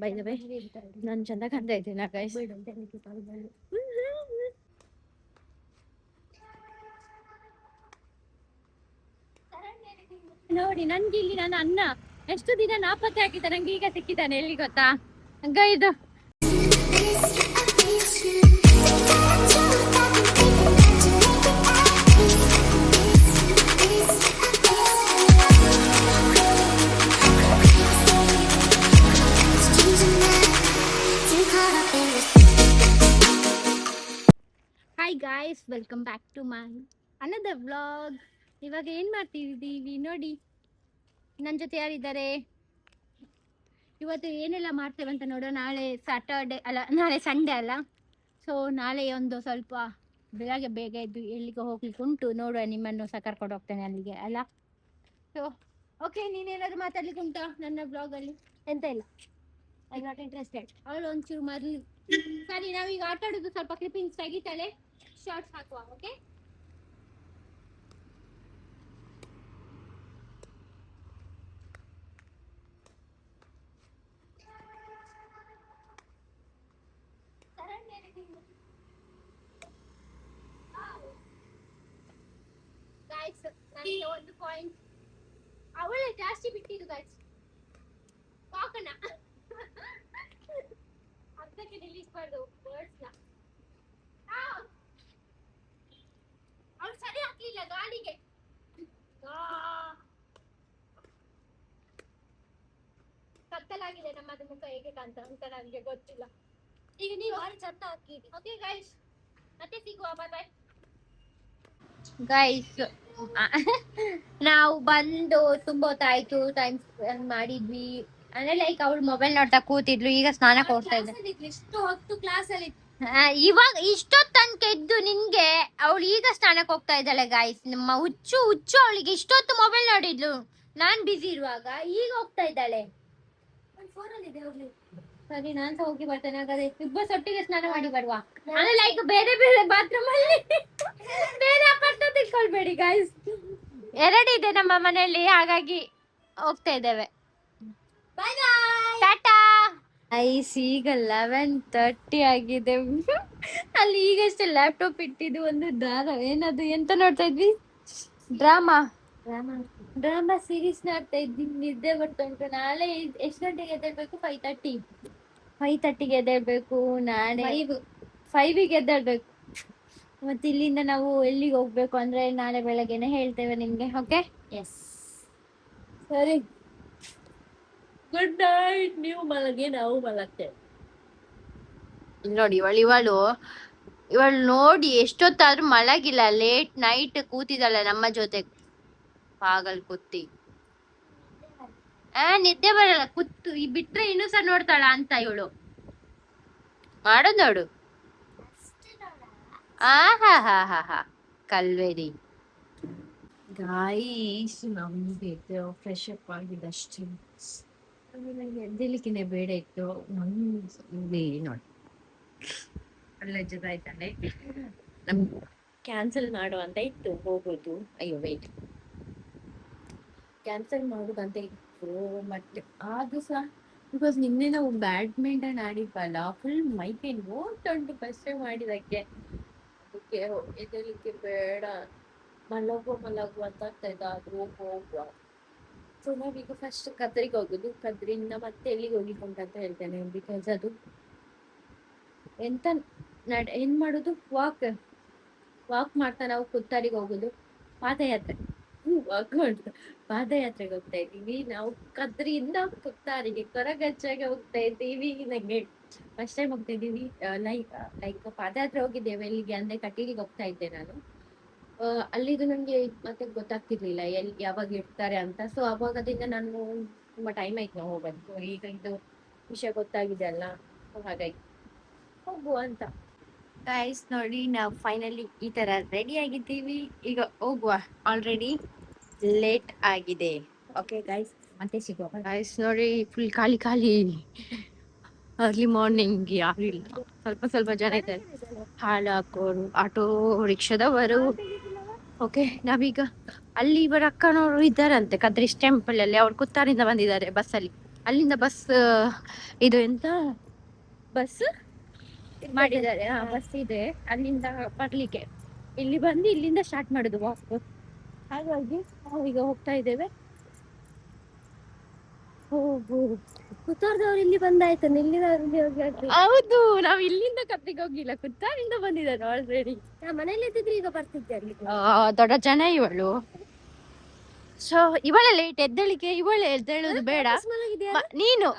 By the way ನಾನು ಚಂದ ಕಾಣ್ತಾ ಇದ್ದೀನ ಗೈಸ್? ನೋಡಿ ನನ್ಗೆ ಇಲ್ಲಿ ನನ್ನ ಅಣ್ಣ ಎಷ್ಟು ದಿನ ನಾಪತ್ತೆ ಆಗಿದ್ದ, ನಂಗೆ ಈಗ ಸಿಕ್ಕಿದ್ದಾನೆ. ಎಲ್ಲಿ ಗೊತ್ತಾ ಹಂಗ ಇದು hi guys, welcome back to my another vlog. ಇವಾಗ ಏನ್ ಮಾಡ್ತಿದ್ದೀವಿ ನೋಡಿ, ನನ್ನ ಜೊತೆ ಯಾರಿದ್ದಾರೆ, ಇವತ್ತು ಏನೆಲ್ಲ ಮಾಡ್ತೇವೆ ಅಂತ ನೋಡೋ. ನಾಳೆ ಸ್ಯಾಟರ್ಡೆ ಅಲ್ಲ, ನಾಳೆ ಸಂಡೇ ಅಲ್ಲ. ಸೊ ನಾಳೆ ಒಂದು ಸ್ವಲ್ಪ ಬೆಳಗ್ಗೆ ಬೇಗ ಎದ್ದು ಎಲ್ಲಿಗೆ ಹೋಗ್ಲಿಕ್ಕೆ ಉಂಟು, ನೋಡುವ. ನಿಮ್ಮನ್ನು ಸಹ ಕರ್ಕೊಂಡು ಹೋಗ್ತೇನೆ ಅಲ್ಲಿಗೆ ಅಲ್ಲ. ಸೊ ಓಕೆ, ನೀನೇನಾದ್ರು ಮಾತಾಡ್ಲಿಕ್ಕೆ ಉಂಟಾ ನನ್ನ ಬ್ಲಾಗಲ್ಲಿ? ಎಂತ ಇಲ್ಲ, ಐ ನಾಟ್ ಇಂಟ್ರೆಸ್ಟೆಡ್. ಅವಳು ಒಂಚೂರು ಮರ್ಲಿ. ಸರಿ, ನಾವೀಗ ಆಟ ಆಡೋದು, ಸ್ವಲ್ಪ ಕ್ಲಿಪ್ಪಿಂಗ್ಸ್ ತೆಗಿತಾಳೆ, ಶಾರ್ಟ್ಸ್ ಹಾಕುವ. ಓಕೆ, ಗೈಸ್ ನನಗೆ ಒಂದು ಪಾಯಿಂಟ್ ಅವಳೇ ಜಾಸ್ತಿ ಬಿಟ್ಟಿದ್ದು ಗೈಸ್. ಪಾಕನ ಅರ್ಧಕ್ಕೆ ನಿಲ್ಲಿಸಬಾರ್ದು ವರ್ಡ್ಸ್ನ. ಅವಳು ಸರಿ ಹಾಕ್ಲಿಲ್ಲ ಗಾಡಿಗೆ. ಕತ್ತಲಾಗಿದೆ ನಮ್ಮದು ಮುಖ ಹೇಗೆ ಕಾಣ್ತ ಅಂತ ನನಗೆ ಗೊತ್ತಿಲ್ಲ. ಈಗ ನೀವು ಚಂದ ಹಾಕಿಡಿ. ಓಕೆ ಗೈಸ್, ಮತ್ತೆ ಸಿಗುವ. ಬಾಯ್ ಬಾಯ್ ಗೈಸ್. ನಾವು ಬಂದು ತುಂಬಾ ಹೊತ್ತಾಯ್ತು, ಟೈಮ್ ಸ್ಪೆಂಡ್ ಮಾಡಿದ್ವಿ. ಅಂದ್ರೆ ಲೈಕ್ ಅವಳು ಮೊಬೈಲ್ ನೋಡ್ತಾ ಕೂತಿದ್ಲು, ಈಗ ಸ್ನಾನಕ್ಕೆ ಹೋಗ್ತಾ ಇದ್ದೆ. ಇಷ್ಟು ಹೊತ್ತು ಕ್ಲಾಸ್ ಅಲ್ಲಿ ಇವಾಗ ಇಷ್ಟೊತ್ತು ತನಕ ಇದ್ದು ನಿನ್ಗೆ, ಅವಳು ಈಗ ಸ್ನಾನಕ್ಕೆ ಹೋಗ್ತಾ ಇದ್ದಾಳೆ ಗೈಸ್. ನಮ್ಮ ಹುಚ್ಚು ಹುಚ್ಚು, ಅವಳಿಗೆ ಇಷ್ಟೊತ್ತು ಮೊಬೈಲ್ ನೋಡಿದ್ಲು ನಾನ್ ಬಿಸಿ ಇರುವಾಗ, ಈಗ ಹೋಗ್ತಾ ಇದ್ದಾಳೆ. ಸರಿ, ನಾನ್ ಸಹ ಹೋಗಿ ಬರ್ತೇನೆ. ಹಾಗಾದ್ರೆ ಇಬ್ಬರು ಒಟ್ಟಿಗೆ ಸ್ನಾನ ಮಾಡಿ ಬರುವ. ಅಂದ್ರೆ ಲೈಕ್ ಬೇರೆ ಬೇರೆ ಬಾತ್ರೂಮ್ ಅಲ್ಲಿ, ಬೇರೆ ಅಪಾರ್ಟ್ಮೆಂಟ್ ತಿಳ್ಕೊಳ್ಬೇಡಿ ಗೈಸ್. ಎರಡಿದೆ ನಮ್ಮ ಮನೆಯಲ್ಲಿ, ಹಾಗಾಗಿ ಹೋಗ್ತಾ ಇದ್ದೇವೆ. ಟಾಟಾ ಐಸ್. ಈಗ 11:30 ಆಗಿದೆ. ಅಲ್ಲಿ ಈಗಷ್ಟೇ ಲ್ಯಾಪ್ಟಾಪ್ ಇಟ್ಟಿದ್ದು, ಒಂದು ದಾರ ಏನದು ಎಂತ ನೋಡ್ತಾ ಇದ್ವಿ, ಡ್ರಾಮಾ ಸೀರೀಸ್ ನೋಡ್ತಾ ಇದ್ವಿ. ನಿದ್ದೆ ಬರ್ತಾ ಉಂಟು. ನಾಳೆ ಎಷ್ಟು ಗಂಟೆಗೆ ಎದ್ದೇಳ್ಬೇಕು? 5:30ಗೆ ಎದ್ದೇಳ್ಬೇಕು. ನಾಳೆ 5ಗೆ ಎದ್ದೇಳ್ಬೇಕು. ಮತ್ತೆ ಇಲ್ಲಿಂದ ನಾವು ಎಲ್ಲಿಗೆ ಹೋಗ್ಬೇಕು ಅಂದ್ರೆ ನಾಳೆ ಬೆಳಗ್ಗೆನೆ ಹೇಳ್ತೇವೆ ನಿಮ್ಗೆ. ಓಕೆ, ಎಸ್, ಸರಿ, ಗುಡ್ ನೈಟ್. ನೀವು ಮಲಗಿ, ನಾವು ಮಲಗ್ತೇವೆ. ನೋಡಿ ಇವಳು ನೋಡಿ ಎಷ್ಟೊತ್ತಾದ್ರೂ ಮಲಗಿಲ್ಲ, ಲೇಟ್ ನೈಟ್ ಕೂತಿದ್ದಾಳೆ ನಮ್ಮ ಜೊತೆ, ಪಾಗಲ್ ಕುತ್ತಿ. ನಿದ್ದೆ ಬರಲ್ಲ, ಕೂತು ಬಿಟ್ರೆ ಇನ್ನೂ ಸಹ ನೋಡ್ತಾಳ ಅಂತ ಇವಳು ಮಾಡೋದ್ ನೋಡು. ಹಾ ಕಲ್ವೇರಿ ಗಾಯ್ಸ್. ನಮ್ಗೆ ಫ್ರೆಶ್ ಅಪ್ ಆಗಿದಷ್ಟೇ, ನಂಗೆ ಎದ್ದೇಲಿಕ್ಕಿನೇ ಬೇಡ ಇತ್ತು. ನೋಡಿ ಒಳ್ಳೆ ಜೊತೆ ಆಯ್ತಾನೆ. ನಮ್ ಕ್ಯಾನ್ಸಲ್ ಮಾಡುವಂತ ಇತ್ತು ಹೋಗೋದು. ಅಯ್ಯೋ ವೇಟ್, ಕ್ಯಾನ್ಸಲ್ ಮಾಡುದಂತ ಇತ್ತು, ಮತ್ತೆ ಆದ್ರೂ ಸಹ ಬಿಕಾಸ್ ನಿನ್ನೆ ನಾವು ಬ್ಯಾಡ್ಮಿಂಟನ್ ಆಡಿದ್ವಲ್ಲ, ಫುಲ್ ಮೈ ಪೇನ್ ಉಂಟು ಫಸ್ಟ್ ಮಾಡಿದಕ್ಕೆ. ಅದಕ್ಕೆ ಎದಲಿಕ್ಕೆ ಬೇಡ, ಮಲಗುವ ಅಂತ ಆಗ್ತಾ ಇದ್ದ. ಆದ್ರೂ ಹೋಗುವ. ಸೊ ನಾವೀಗ ಫಸ್ಟ್ ಕದ್ರಿಗೆ ಹೋಗುದು, ಕದ್ರಿಂದ ಮತ್ತೆ ಎಲ್ಲಿಗೆ ಹೋಗಿಕೊಂಡು ಅಂತ ಹೇಳ್ತೇನೆ. ಬಿಕಾಸ್ ಅದು ಎಂತ ಏನ್ ಮಾಡುದು, ವಾಕ್ ಮಾಡ್ತಾ ನಾವು ಕುತ್ತಾರಿಗೆ ಹೋಗುದು. ಪಾದಯಾತ್ರೆ ಪಾದಯಾತ್ರೆಗೆ ಹೋಗ್ತಾ ಇದ್ದೀವಿ ನಾವು. ಕದ್ರಿಯಿಂದ ಕುತ್ತಾರಿಗೆ ಕೊರಗಜ್ಜಾಗೆ ಹೋಗ್ತಾ ಇದ್ದೀವಿ. ನಂಗೆ ಫಸ್ಟ್ ಟೈಮ್ ಹೋಗ್ತಾ ಇದ್ದೀವಿ. ಲೈಕ್ ಪಾದಯಾತ್ರೆ ಹೋಗಿದ್ದೇವೆ ಎಲ್ಲಿಗೆ ಅಂದ್ರೆ ಕಟೀಲಿಗೆ ಹೋಗ್ತಾ ಇದ್ದೆ ನಾನು. ಅಲ್ಲಿದು ನಂಗೆ ಮತ್ತೆ ಗೊತ್ತಾಗ್ತಿರ್ಲಿಲ್ಲ ಯಾವಾಗ ಇಡ್ತಾರೆ ಅಂತ. ಸೊ ಅವಾಗದಿಂದ ನಾನು ತುಂಬಾ ಟೈಮ್ ಆಯ್ತು ನಾವು ಹೋಗೋದು. ಈಗ ಇದು ವಿಷಯ ಗೊತ್ತಾಗಿದೆ ಅಲ್ಲ, ಹಾಗಾಗಿ ಹೋಗುವ ಅಂತ. ಗೈಸ್ ನೋಡಿ, ನಾವು ಫೈನಲಿ ಈ ತರ ರೆಡಿ ಆಗಿದ್ದೀವಿ. ಈಗ ಹೋಗುವ, ಆಲ್ರೆಡಿ ಲೇಟ್ ಆಗಿದೆ. ಓಕೆ ಗೈಸ್, ಮತ್ತೆ ಸಿಗುವ. ಗೈಸ್ ನೋಡಿ, ಫುಲ್ ಖಾಲಿ. ಅರ್ಲಿ ಮಾರ್ನಿಂಗ್ ಯಾರು ಇಲ್ಲ, ಸ್ವಲ್ಪ ಜನ ಇದ್ದಾರೆ. ಹಾಲು ಹಾಕೋರು, ಆಟೋ ರಿಕ್ಷಾದವರು. ಓಕೆ, ನಾವೀಗ ಅಲ್ಲಿ ಇವರ ಅಕ್ಕನವರು ಇದ್ದಾರಂತೆ ಕದ್ರೀಶ್ ಟೆಂಪಲ್ ಅಲ್ಲಿ. ಅವ್ರು ಕುತ್ತಾರಿಂದ ಬಂದಿದ್ದಾರೆ ಬಸ್ಸಲ್ಲಿ. ಅಲ್ಲಿಂದ ಬಸ್ ಇದು ಎಂತ ಬಸ್ ಮಾಡಿದ್ದಾರೆ. ಬಸ್ ಇದೆ ಅಲ್ಲಿಂದ ಬರ್ಲಿಕ್ಕೆ. ಇಲ್ಲಿ ಬಂದು ಇಲ್ಲಿಂದ ಸ್ಟಾರ್ಟ್ ಮಾಡುದು ವಾಕ್. ಹಾಗಾಗಿ ನಾವು ಈಗ ಹೋಗ್ತಾ ಇದ್ದೇವೆ. ಕುತ್ತಾರದವ್ರು ಇಲ್ಲಿ ಬಂದಾಯ್ತು, ಹೌದು, ನಾವು ಇಲ್ಲಿಂದ ಕತ್ತಿಗೆ ಹೋಗಿಲ್ಲ, ಕುತ್ತಾರಿಂದ ಬಂದಿದ್ದಾರೆ ಆಲ್ರೆಡಿ. ಮನೇಲಿ ಇದ್ದಿದ್ರೆ ಈಗ ಬರ್ತಿದ್ದೆ ಅಲ್ಲಿ. ದೊಡ್ಡ ಜನ ಇವಳು. ಸೊ ಇವಳ ಲೇಟ್ ಎದ್ದಳಿಕೆ, ಇವಳೆ ಎದ್ದೇಳುದು ಬೇಡ. ನೀನು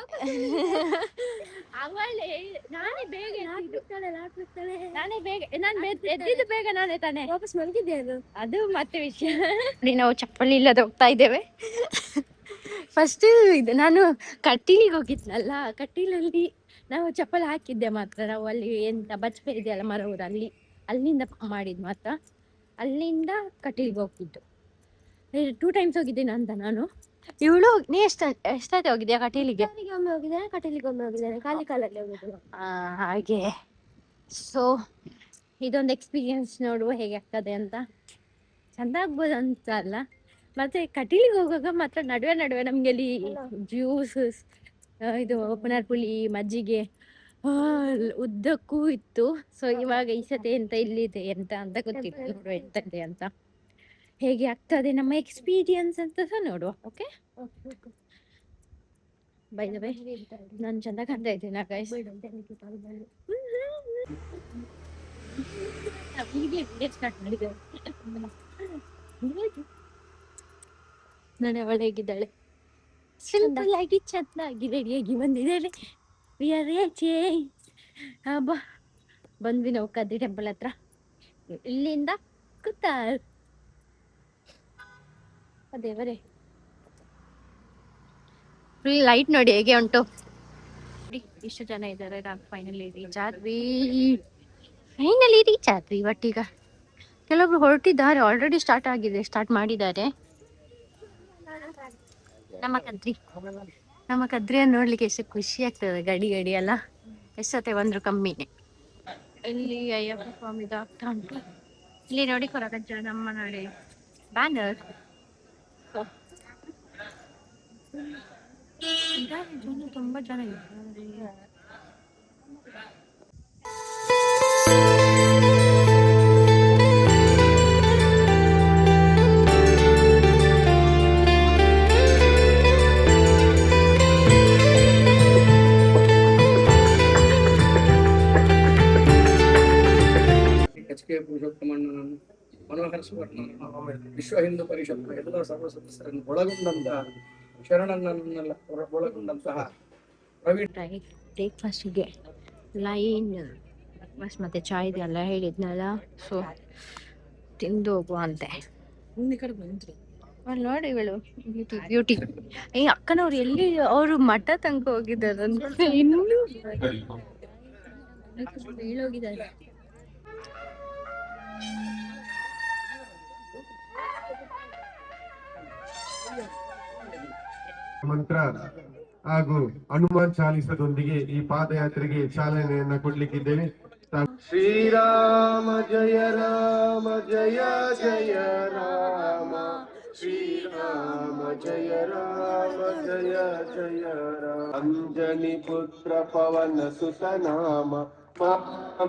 ಅವಳೇ, ನಾನೇ ಬೇಗ ನಾನೇ ಬೇಗ, ನಾನು ಎದ್ದಿದ್ದು ಬೇಗ ನಾನೇ ತಾನೆ. ವಾಪಸ್ ಮಲಗಿದ್ದೆ ಅದು ಮತ್ತೆ ವಿಷಯ. ನಾವು ಚಪ್ಪಲಿ ಇಲ್ಲದೆ ಹೋಗ್ತಾ ಇದ್ದೇವೆ. ಫಸ್ಟ್ ಇದು ನಾನು ಕಟೀಲಿಗೆ ಹೋಗಿದ್ನಲ್ಲ, ಕಟೀಲಲ್ಲಿ ನಾವು ಚಪ್ಪಲಿ ಹಾಕಿದ್ದೆ ಮಾತ್ರ. ನಾವು ಅಲ್ಲಿ ಎಂತ ಬಚ್ಪೆ ಇದೆಯಲ್ಲ ಮರ ಊರು, ಅಲ್ಲಿಂದ ಮಾಡಿದ್ ಮಾತ್ರ. ಅಲ್ಲಿಂದ ಕಟೀಲಿಗೆ ಹೋಗಿದ್ದು 2 times ಹೋಗಿದ್ದೀನಿ ಅಂತ ನಾನು. ಇವಳು ನೀ ಎಷ್ಟಾಯ್ತು ಹೋಗಿದ್ಯಾ ಕಟೀಲಿಗೆ? ಒಮ್ಮೆ ಹೋಗಿದ್ದೇನೆ, ಕಟೀಲಿಗೆ ಒಮ್ಮೆ ಹೋಗಿದ್ದೇನೆ, ಖಾಲಿ ಕಾಲಲ್ಲಿ ಹೋಗಿದ್ದೇನೆ. ಹಾಗೆ. ಸೊ ಇದೊಂದು ಎಕ್ಸ್ಪೀರಿಯನ್ಸ್, ನೋಡುವ ಹೇಗೆ ಆಗ್ತದೆ ಅಂತ. ಚಂದ ಆಗ್ಬೋದು ಅಂತ ಅಲ್ಲ, ಮತ್ತೆ ಕಟೀಲಿಗೆ ಹೋಗುವಾಗ ಮಾತ್ರ ನಡುವೆ ನಮ್ಗೆ ಅಲ್ಲಿ ಜ್ಯೂಸ್, ಇದು ಪುನರ್ಪುಳಿ, ಮಜ್ಜಿಗೆ ಉದ್ದಕ್ಕೂ ಇತ್ತು. ಸೊ ಇವಾಗ ಈ ಸತಿ ಎಂತ ಇಲ್ಲಿದೆ ಅಂತ ಗೊತ್ತಿತ್ತು, ನೋಡುವ ಎಂತದೆ ಅಂತ, ಹೇಗೆ ಆಗ್ತದೆ ನಮ್ಮ ಎಕ್ಸ್ಪೀರಿಯನ್ಸ್ ಅಂತ ಸಹ ನೋಡುವ. ಓಕೆ, ಬೈ ದ ವೇ ನಾನು ಚಂದ ಕಾಣ್ತಾ ಇದ್ದೀನಿ ಗೈಸ್. ಸ್ಟಾರ್ಟ್ ಮಾಡಿದ್ದೇವೆ. ನಾನು ಅವಳು ಹೇಗಿದ್ದಾಳೆ, ಸಿಂಪಲ್ ಆಗಿ ಚೆನ್ನಾಗಿ ರೆಡಿಯಾಗಿ ಬಂದಿದ್ದೇನೆ. ಬಂದ್ವಿ ನಾವು ಕದ್ರಿ ಟೆಂಪಲ್ ಹತ್ರ. ಇಲ್ಲಿಂದ ಕುತ್ತಾರ್. ದೇವರೇ, ಫುಲ್ ಲೈಟ್ ನೋಡಿ ಹೇಗೆ ಉಂಟು. ಇಷ್ಟು ಜನ ಇದ್ದಾರೆ. ನಾನು ಫೈನಲಿ ರೀಚ್ ಆದ್ವಿ. ಬಟ್ ಈಗ ಕೆಲವೊಬ್ರು ಹೊರಟಿದ್ದಾರೆ, ಆಲ್ರೆಡಿ ಸ್ಟಾರ್ಟ್ ಮಾಡಿದ್ದಾರೆ. ನಮ್ಮ ಕದ್ರಿಯನ್ನು ನೋಡ್ಲಿಕ್ಕೆ ಎಷ್ಟು ಖುಷಿ ಆಗ್ತದೆ. ಗಡಿ ಎಲ್ಲ ಎಷ್ಟೊತ್ತೆ ಬಂದ್ರು ಕಮ್ಮಿನೇ. ಇಲ್ಲಿ ಅಯ್ಯಪ್ಪ ಸ್ವಾಮಿ ಆಗ್ತಾ ಉಂಟು. ಇಲ್ಲಿ ನೋಡಿ ಕೊರಗಜ್ಜ, ನಮ್ಮ ನೋಡಿ ಬ್ಯಾನರ್. ತುಂಬಾ ಜನ ಇದ್ದಾರೆ. ಪುರುಷೋತ್ತಮಣ್ಣನನ್ನು, ಮನೋಹರ ಸುವರ್ಣ, ವಿಶ್ವ ಹಿಂದೂ ಪರಿಷತ್ನ ಎಲ್ಲ ಸರ್ವ ಸದಸ್ಯರನ್ನು ಒಳಗೊಂಡಂತ ಶರಣನನ್ನೆಲ್ಲ ಒಳಗೊಂಡಂತಹ ಬ್ರೇಕ್ಫಾಸ್ಟಿಗೆ ಲೈನ್ ಬ್ರೇಕ್ಫಾಸ್ಟ್ ಮತ್ತೆ ಚಾಯ್ ಇದೆಲ್ಲ ಹೇಳಿದ್ನಲ್ಲ. ಸೊ ತಿಂದು ಹೋಗುವ ಅಂತೆ. ಅಲ್ಲಿ ನೋಡಿ ಇವಳು ಬ್ಯೂಟಿ. ಈ ಅಕ್ಕನವ್ರು ಎಲ್ಲಿ, ಅವರು ಮಠ ತನಕ ಹೋಗಿದ್ದಾರೆ ಅಂತ, ಇನ್ನೂ ಹೇಳೋಗಿದ್ದಾರೆ. ಮಂತ್ರ ಹಾಗೂ ಹನುಮಾನ್ ಚಾಲಿಸದೊಂದಿಗೆ ಈ ಪಾದಯಾತ್ರೆಗೆ ಚಾಲನೆಯನ್ನ ಕೊಡ್ಲಿಕ್ಕಿದ್ದೇವೆ. ಶ್ರೀರಾಮ ಜಯ ರಾಮ ಜಯ ಜಯ ರಾಮ, ಶ್ರೀರಾಮ ಜಯ ರಾಮ ಜಯ ಜಯ ರಾಮ, ಅಂಜನಿ ಪುತ್ರ ಪವನ ಸುತ ನಾಮ,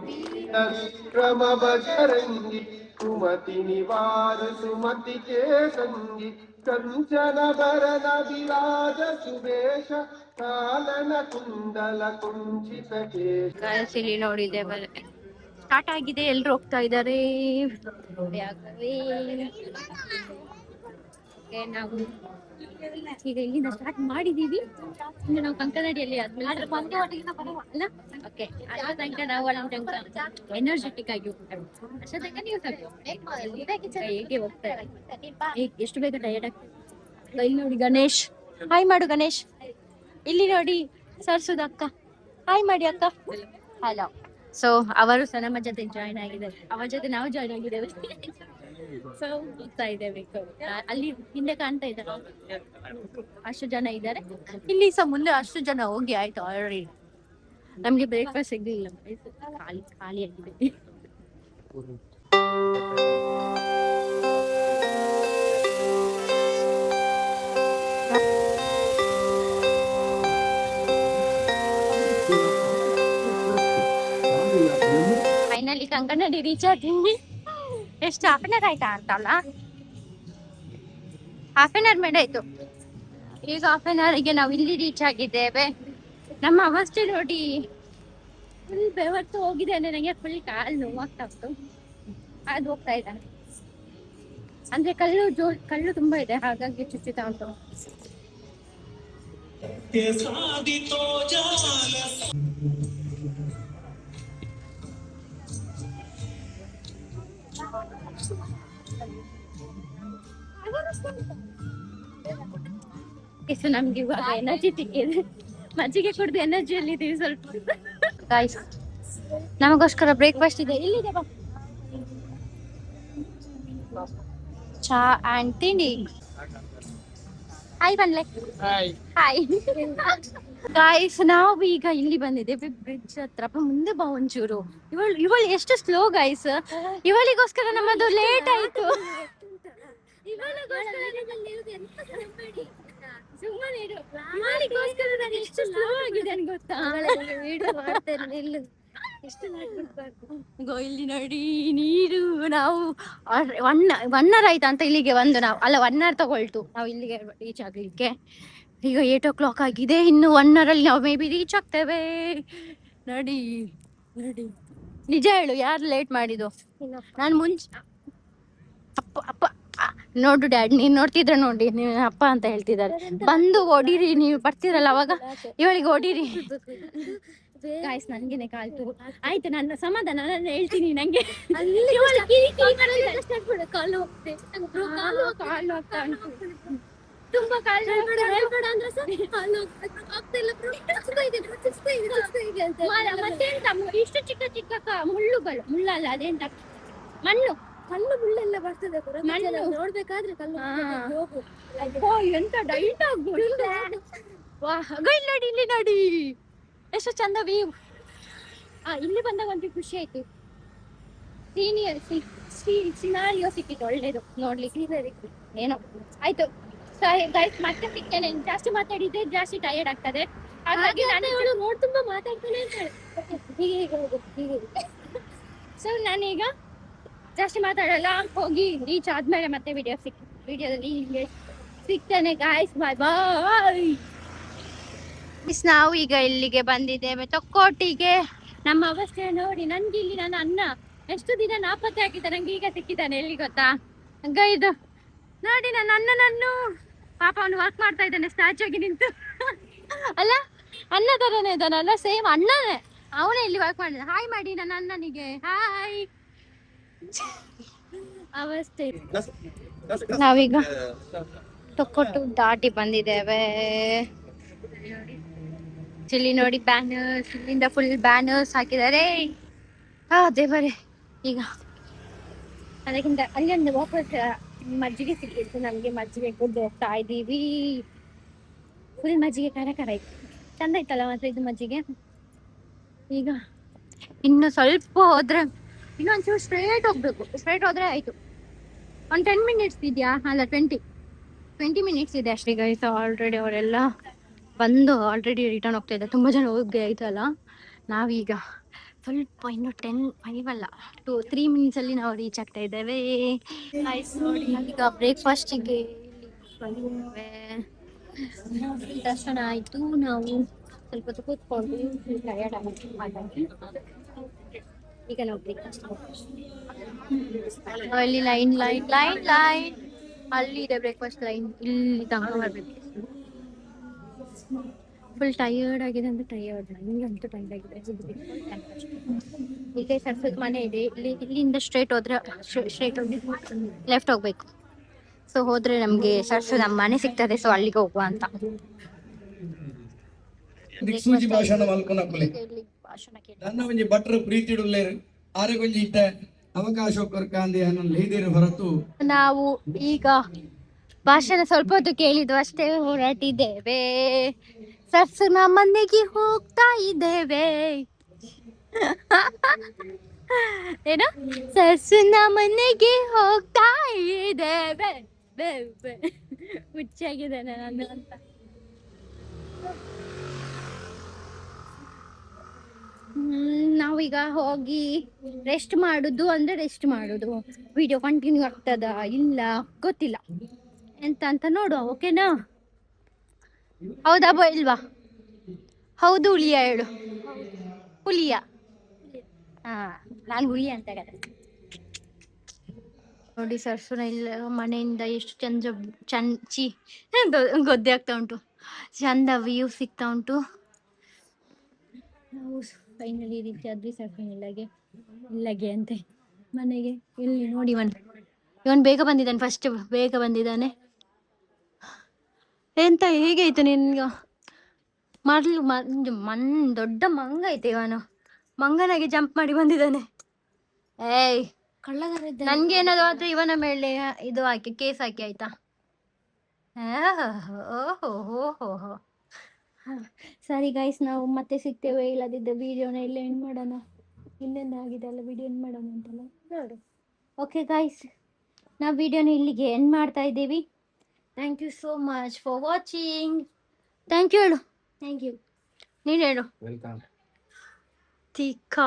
ವಿಕ್ರಮ ಬಜರಂಗಿ, ಸುಮತಿ ನಿವಾರ ಸುಮತಿ ಕೆ ಸಂಗಿ, ಕಂಚನ ಭರಣ ವಿರಾಜ ಸುವೇಶ, ಕಾಲನ ಕುಂಡಲ ಕುಂಚಿತ ಕೇಶ. ಇಲ್ಲಿ ನೋಡಿದೆ ಸ್ಟಾರ್ಟ್ ಆಗಿದೆ, ಎಲ್ರು ಹೋಗ್ತಾ ಇದ್ದಾರೆ. ನಾವು ಈಗ ಇಲ್ಲಿಂದ ಸ್ಟಾರ್ಟ್ ಮಾಡಿದೀವಿ. ಇನ್ನು ನಾವು ಕಂಕನಡಿಯಲ್ಲಿ ಆದ್ಮೇಲೆ ಅಲ್ಲ, ಓಕೆ, ಅದ್ರ ತನಕ ನಾವು ಅಲ್ಲಿ ತನಕ ಎನರ್ಜೆಟಿಕ್ ಆಗಿ ಹೋಗ್ತೇವೆ. ಅಷ್ಟೇ ತನಕ ನೀವು ಹೇಗೆ ಹೋಗ್ತಾರೆ, ಎಷ್ಟು ಬೇಗ ಟಯರ್ಡ್ ಆಗ್ತದೆ. ಇಲ್ಲಿ ನೋಡಿ ಗಣೇಶ್, ಹಾಯ್ ಮಾಡು ಗಣೇಶ್. ಇಲ್ಲಿ ನೋಡಿ ಸರ್ಸುದ ಅಕ್ಕ, ಹಾಯ್ ಮಾಡಿ ಅಕ್ಕ. ಹಲೋ. ಸೊ ಅವರು ಸಹ ನಮ್ಮ ಜೊತೆ ಜಾಯ್ನ್ ಆಗಿದ್ದಾರೆ, ಅವರ ಜೊತೆ ನಾವು ಜಾಯ್ನ್ ಆಗಿದ್ದೇವೆ. ಸೊ ಹೋಗ್ತಾ ಇದ್ದೇವೆ. ಅಲ್ಲಿ ಹಿಂದೆ ಕಾಣ್ತಾ ಇದ್ದಾರೆ ಅಷ್ಟು ಜನ ಇದ್ದಾರೆ. ಇಲ್ಲಿ ಸಹ ಮುಂದೆ ಅಷ್ಟು ಜನ ಹೋಗಿ ಆಯ್ತು ಆಲ್ರೆಡಿ. ನಮ್ಗೆ ಬ್ರೇಕ್ಫಾಸ್ಟ್ ಸಿಗ್ಲಿಲ್ಲ, ಖಾಲಿ ಆಗಿದೆ. ಫೈನಲಿ ಕಂಕನಡಿ ರೀಚ್ ಆದ್ವಿ. ಎಷ್ಟು ಹಾಫ್ ಅನ್ ಅವರ್ ಆಯ್ತಾ ಅಂತಲ್ಲ, ಹಾಫ್ ಅನ್ ಅವರ್ ಮೇಲೆ ಆಯ್ತು. ಈಗ ಹಾಫ್ ಅನ್ ಅವರ್ಗೆ ನಾವು ಇಲ್ಲಿ ರೀಚ್ ಆಗಿದ್ದೇವೆ. ನಮ್ಮ ಅವಸ್ಥೆ ನೋಡಿ, ಫುಲ್ ಬೆವರ್ತು ಹೋಗಿದೆ. ನನಗೆ ಫುಲ್ ಕಾಲು ನೋವಾಗ್ತಾ ಉಂಟು. ಅದು ಹೋಗ್ತಾ ಇದ್ದಾನೆ ಅಂದ್ರೆ ಕಲ್ಲು ತುಂಬಾ ಇದೆ, ಹಾಗಾಗಿ ಚುಚ್ಚುತ್ತಾ ಉಂಟು. ಎಷ್ಟು ನಮ್ಗೆ ಇವಾಗ ಎನರ್ಜಿ ಸಿಕ್ಕಿದೆ, ಮಜ್ಜಿಗೆ ಕುಡ್ದು ಎನರ್ಜಿಯಲ್ಲಿ ಇದೀವಿ ಸ್ವಲ್ಪ. ಗಾಯ್ಸ್, ನಮಗೋಸ್ಕರ ಬ್ರೇಕ್ಫಾಸ್ಟ್ ಇದೆ, ಇಲ್ಲಿದೆ ಬಾ. ಚಾ ಅಂಡ್ ತಿಂಡಿ. ಹಾಯ್ ಬನ್ಲೆ. ಹಾಯ್ ಗಾಯ್ಸ್, ನಾವು ಈಗ ಇಲ್ಲಿ ಬಂದಿದ್ದೇವೆ ಬ್ರಿಡ್ಜ್ ಹತ್ರ. ಮುಂದೆ ಬಾ ಒಂಚೂರು. ಇವಳು ಎಷ್ಟು ಸ್ಲೋ ಗಾಯ್ಸ್, ಇವಳಿಗೋಸ್ಕರ ನಮ್ಮದು ಲೇಟ್ ಆಯ್ತು. ಸುಮ್ಮನೆ ಎಷ್ಟು ಸ್ಲೋ ಆಗಿದೆ ಗೊತ್ತಾ? ಇಲ್ಲಿ ನೋಡಿ ನೀರು. ನಾವು 1 hour ಆಯ್ತಾ ಅಂತ ಇಲ್ಲಿಗೆ ಬಂದು, ನಾವು ಅಲ್ಲ 1 hour ತಗೊಳ್ತು ನಾವು ಇಲ್ಲಿಗೆ ರೀಚ್ ಆಗ್ಲಿಕ್ಕೆ. ಈಗ 8 o'clock ಆಗಿದೆ. ಇನ್ನು 1 hour ಅಲ್ಲಿ ನಾವು ಮೇ ಬಿ ರೀಚ್ ಆಗ್ತೇವೆ. ನೋಡಿ ನೋಡಿ, ನಿಜ ಹೇಳು, ಯಾರು ಲೇಟ್ ಮಾಡಿದ್ದು? ನಾನು ಮುಂಚೆ ಅಪ್ಪ ನೋಡು ಡ್ಯಾಡ್, ನೀನ್ ನೋಡ್ತಿದ್ರೆ ನೋಡಿ, ನೀವು ಅಪ್ಪ ಅಂತ ಹೇಳ್ತಿದ್ದಾರೆ. ಬಂದು ಹೊಡೀರಿ, ನೀವು ಬರ್ತೀರಲ್ಲ ಅವಾಗ ಇವಳಿಗೆ ಹೊಡೀರಿ. ಗಾಯ್ಸ್, ನನ್ಗೆನೆ ಕಾಲ್ತು. ಆಯ್ತು, ನನ್ನ ಸಮಾಧಾನ, ನಾನು ಹೇಳ್ತೀನಿ. ನಂಗೆ ಕಾಲು ತುಂಬಾ ಮತ್ತೆಂತ ಇಷ್ಟು ಚಿಕ್ಕ ಚಿಕ್ಕ ಮುಳ್ಳುಗಳು, ಮುಳ್ಳಲ್ಲ ಅದೆಂತ ಮಣ್ಣು ಮುಳ್ಳೆಲ್ಲ ಬರ್ತದೆ. ಮಣ್ಣು ನೋಡ್ಬೇಕಾದ್ರೆ ಎಂತ ಡೈಟ್ ನೋಡಿ, ಇಲ್ಲಿ ನೋಡಿ ಎಷ್ಟು ಚಂದ ವ್ಯೂ. ಇಲ್ಲಿ ಬಂದಾಗ ಒಂದು ಖುಷಿ ಆಯ್ತು. ಸಿನಾರಿಯೋ ಸಿಕ್ಕಿತ್ತು ಒಳ್ಳೇದು ನೋಡ್ಲಿಕ್ಕೆ. ಏನೋ ಆಯ್ತು ಗೈಸ್, ಮತ್ತೆ ಸಿಗ್ತೇನೆ. ಜಾಸ್ತಿ ಮಾತಾಡಿದ್ರೆ ಜಾಸ್ತಿ ಟಯರ್ಡ್ ಆಗ್ತದೆ, ಹಾಗಾಗಿ ನಾನು ನೋಡ್ ತುಂಬಾ ಮಾತಾಡ್ತಾನೆ ಇರ್ತಾಳೆ. ಹೀಗೆ ಸೊ ನಾನೀಗ ಜಾಸ್ತಿ ಮಾತಾಡಲ್ಲ. ಹೋಗಿ ರೀಚ್ ಆದ್ಮೇಲೆ ಮತ್ತೆ ವಿಡಿಯೋದಲ್ಲಿ ಸಿಗ್ತೇನೆ ಗಾಯ್ಸ್. ಬಾಯ್ ಬಾಯ್. ನಾವು ಈಗ ಇಲ್ಲಿಗೆ ಬಂದಿದ್ದೇವೆ, ತೊಕ್ಕೋಟಿಗೆ. ನಮ್ಮ ಅವಸ್ಥೆ ನೋಡಿ, ನನ್ಗೆ ಇಲ್ಲಿ ನನ್ನ ಅಣ್ಣ ಎಷ್ಟು ದಿನ ನಾಪತ್ತೆ ಆಗಿದ್ದ, ನಂಗೆ ಈಗ ಸಿಕ್ಕಿದ್ದಾನೆ. ಎಲ್ಲಿ ಗೊತ್ತಾ ಇದು ನೋಡಿ, ನನ್ನ ಅಣ್ಣನನ್ನು ಪಾಪ ಅವನು ವರ್ಕ್ ಮಾಡ್ತಾ ಇದ್ದಾನೆ ಸ್ಟ್ಯಾಚು ಆಗಿ ನಿಂತು. ಅಲ್ಲ, ಅಣ್ಣ ತರನೇ ಇದ್ದಾನಲ್ಲ, ಸೇಮ್ ಅಣ್ಣನೇ. ಅವನೇ ಇಲ್ಲಿ ವರ್ಕ್ ಮಾಡಿದ. ಹಾಯ್ ಮಾಡಿ ನನ್ನ ಅಣ್ಣನಿಗೆ, ಹಾಯ್. ಅವಸ್ಥೆ. ನಾವೀಗ ತೊಕ್ಕೊಟ್ಟು ದಾಟಿ ಬಂದಿದ್ದೇವೆ. ಇಲ್ಲಿ ನೋಡಿ ಬ್ಯಾನರ್ಸ್, ಇಲ್ಲಿಂದ ಫುಲ್ ಬ್ಯಾನರ್ಸ್ ಹಾಕಿದ್ದಾರೆ. ದೇವರೇ. ಈಗ ಅದಕ್ಕಿಂತ ಅಲ್ಲಿಂದ ವಾಪಸ್ ಮಜ್ಜಿಗೆ ಸಿಕ್ಕಿತ್ತು ನಮ್ಗೆ. ಮಜ್ಜಿಗೆ ಕುಡ್ದು ಹೋಗ್ತಾ ಇದ್ದೀವಿ. ಫುಲ್ ಮಜ್ಜಿಗೆ ಕರ ಇತ್ತು, ಚಂದ ಇತ್ತಲ್ಲ ಮಾತ್ರ ಇದು ಮಜ್ಜಿಗೆ. ಈಗ ಇನ್ನು ಸ್ವಲ್ಪ ಹೋದ್ರೆ, ಇನ್ನೊಂಚೂರು ಸ್ಟ್ರೇಟ್ ಹೋಗ್ಬೇಕು. ಸ್ಟ್ರೇಟ್ ಹೋದ್ರೆ ಆಯ್ತು. ಒಂದು 10 minutes ಇದೆಯಾ? ಅಲ್ಲ, 20 minutes ಇದೆ ಅಷ್ಟೇ ಗೈಸ್. ಆಲ್ರೆಡಿ ಅವರೆಲ್ಲ ಬಂದು ಆಲ್ರೆಡಿ ರಿಟರ್ನ್ ಹೋಗ್ತಾ ಇದ್ದಾರೆ. ತುಂಬ ಜನ ಹೋಗಿ ಆಯ್ತಲ್ಲ. ನಾವೀಗ ಸ್ವಲ್ಪ ಇನ್ನು 5 ಅಲ್ಲ 3 minutes ಅಲ್ಲಿ ನಾವು ರೀಚ್ ಆಗ್ತಾ ಇದ್ದೇವೆ. ನೋಡಿ, ಈಗ ಬ್ರೇಕ್ಫಾಸ್ಟಿಗೆ ಬಂದಿದ್ದೇವೆ. ದರ್ಶನ ಆಯ್ತು. ನಾವು ಸ್ವಲ್ಪ ಹೊತ್ತು ಕೂತ್ಕೊಂಡು ಟಯರ್ಡ್ ಆಗಿ ಹಾಗಾಗಿ ಈಗ ನಾವು ಬ್ರೇಕ್ಫಾಸ್ಟ್ ಅಲ್ಲಿ ಲೈನ್ ಅಲ್ಲಿ ಇದೆ ಬ್ರೇಕ್ಫಾಸ್ಟ್ ಲೈನ್. ಇಲ್ಲಿ ತನಕ ಬರ್ಬೇಕು. ಫುಲ್ ಟಯರ್ಡ್ ಆಗಿದೆ ಅಂದ್ರೆ ಟಯರ್ಡ್, ನನಗಂತೂ ಟಯರ್ಡ್ ಆಗಿದೆ. ಈಗ ಸರ್ಸದ ಮನೆ ಇದೆ ಇಲ್ಲಿಂದ ಸ್ಟ್ರೇಟ್ ಹೋದ್ರೆ ಲೆಫ್ಟ್ ಹೋಗ್ಬೇಕು. ಸೊ ಹೋದ್ರೆ ನಮ್ಗೆ ಸರ್ಸು ನಮ್ಮ ಮನೆ ಸಿಗ್ತದೆ. ಸೊ ಅಲ್ಲಿಗೆ ಹೋಗುವ ಅಂತ. ದಿಕ್ಸೂಚಿ ಭಾಷಣ ಮಲ್ಕೊನಕುಲೆ ನನ್ನ ಒಂಜಿ ಭಟ್ರ ಪ್ರೀತಿಡುಲ್ಲೇರು ಆರೆಗೊಂಜಿ ಇಟ್ಟ ಅವಕಾಶ ಕೊರ್ಕಾಂದಿ ಅನ್ನೊಂದು ಲೈದಿರು ಹೊರತು. ನಾವು ಈಗ ಭಾಷಣ ಸ್ವಲ್ಪ ಹೊತ್ತು ಕೇಳಿದ್ದು ಅಷ್ಟೇ, ಹೊರಟಿದ್ದೇವೆ. ಸರ್ಸನ ಮನೆಗೆ ಹೋಗ್ತಾ ಇದ್ದೇವೆ. ಏನು? ಸರ್ಸನ ಮನೆಗೆ ಹೋಗ್ತಾ ಇದ್ದೇವೆ. ಹುಚ್ಚಾಗಿದೆ ನಾನು ಅಂತ. ನಾವೀಗ ಹೋಗಿ ರೆಸ್ಟ್ ಮಾಡುದು ಅಂದ್ರೆ ರೆಸ್ಟ್ ಮಾಡುದು, ವಿಡಿಯೋ ಕಂಟಿನ್ಯೂ ಆಗ್ತದ ಇಲ್ಲ ಗೊತ್ತಿಲ್ಲ ಎಂತ ಅಂತ ನೋಡುವ. ಓಕೆನಾ? ಹೌದಾ ಇಲ್ವಾ? ಹೌದು ಹುಲಿಯ ಹೇಳು. ಹುಲಿಯ? ಹಾ, ನಾನು ಹುಲಿಯ ಅಂತ ಕರೆ. ನೋಡಿ ಸರ್ಸುನ ಇಲ್ಲ ಮನೆಯಿಂದ ಎಷ್ಟು ಗೊದ್ದೆ ಆಗ್ತಾ ಉಂಟು, ಚಂದ ವ್ಯೂ ಸಿಗ್ತಾ ಉಂಟು. ನಾವು ಫೈನಲಿ ರೀಚ್ ಆದ್ವಿ ಸರ್ಫಿಂಗ್ ಇಲ್ಲಗೆ ಅಂತೆ ಮನೆಗೆ. ಇಲ್ಲಿ ನೋಡಿ ಇವನ್ ಬೇಗ ಬಂದಿದ್ದಾನೆ, ಫಸ್ಟ್ ಬೇಗ ಬಂದಿದ್ದಾನೆ. ಎಂತ ಹೇಗೆ ಆಯ್ತು ನಿನ್ಗ? ದೊಡ್ಡ ಮಂಗ ಐತೆ ಇವನು, ಮಂಗನಾಗಿ ಜಂಪ್ ಮಾಡಿ ಬಂದಿದ್ದಾನೆ. ಏಯ್ ನನ್ಗೇನಾದ್ರು ಆದ್ರೆ ಇವನ ಮೇಲೆ ಇದು ಹಾಕಿ ಕೇಸ್ ಹಾಕಿ ಆಯ್ತಾ? ಓಹೋ. ಸರಿ ಗೈಸ್, ನಾವು ಮತ್ತೆ ಸಿಗ್ತೇವೆ. ಇಲ್ಲದಿದ್ದ ವಿಡಿಯೋನ ಇಲ್ಲೇ ಎಂಡ್ ಮಾಡೋಣ. ಇಲ್ಲೆಂದ ಆಗಿದೆ ಅಲ್ಲ ವಿಡಿಯೋ ಎಂಡ್ ಮಾಡೋಣ ಅಂತಲ್ಲ ನೋಡು. ಓಕೆ ಗೈಸ್, ನಾವು ವಿಡಿಯೋನ ಇಲ್ಲಿಗೆ ಎಂಡ್ ಮಾಡ್ತಾ ಇದ್ದೀವಿ. Thank you so much for watching. Thank you ಹೇಳು. Thank you. ನೀನು ಹೇಳು. ವೆಲ್ಕಮ್. ತಿಕ್ಕ